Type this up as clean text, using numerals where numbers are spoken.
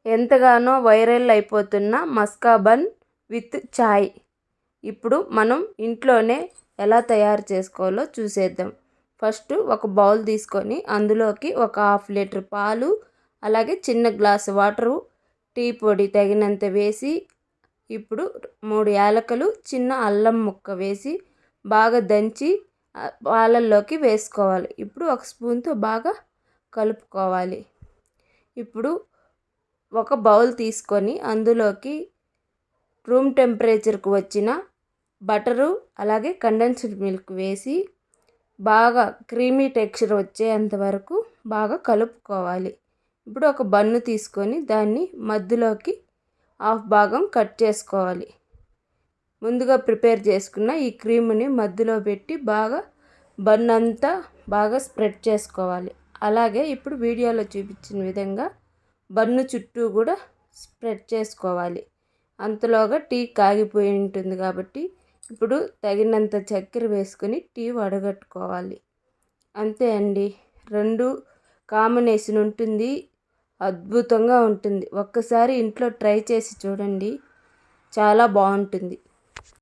ఎంతగానో వైరల్ అయిపోతున్న మస్కా bun with చాయ్ ఇప్పుడు మనం ఇంట్లోనే ఎలా తయారు చేసుకోవాలో చూసేద్దాం. ఫస్ట్ ఒక బౌల్ తీసుకొని అందులోకి ఒక 1/2 లీటర్ పాలు, అలాగే చిన్న గ్లాసు వాటరు, టీ పొడి తగినంత వేసి, ఇప్పుడు 3 యాలకులు, చిన్న అల్లం ముక్క వేసి బాగా దంచి పాలల్లోకి వేసుకోవాలి. ఇప్పుడు ఒక స్పూన్తో బాగా కలుపుకోవాలి. ఇప్పుడు ఒక బౌల్ తీసుకొని అందులోకి రూమ్ టెంపరేచర్కి వచ్చిన బటరు, అలాగే కండెన్స్డ్ మిల్క్ వేసి బాగా క్రీమీ టెక్స్చర్ వచ్చేంత వరకు బాగా కలుపుకోవాలి. ఇప్పుడు ఒక బన్ను తీసుకొని దాన్ని మధ్యలోకి హాఫ్ భాగం కట్ చేసుకోవాలి. ముందుగా ప్రిపేర్ చేసుకున్న ఈ క్రీముని మధ్యలో పెట్టి బాగా బన్ అంతా బాగా స్ప్రెడ్ చేసుకోవాలి. అలాగే ఇప్పుడు వీడియోలో చూపించిన విధంగా బన్ను చుట్టూ కూడా స్ప్రెడ్ చేసుకోవాలి. అంతలోగా టీ కాగిపోయి ఉంటుంది కాబట్టి ఇప్పుడు తగినంత చక్కెర వేసుకొని టీ వడగట్టుకోవాలి. అంతే అండి, 2 కాంబినేషన్ ఉంటుంది, అద్భుతంగా ఉంటుంది. ఒక్కసారి ఇంట్లో ట్రై చేసి చూడండి, చాలా బాగుంటుంది.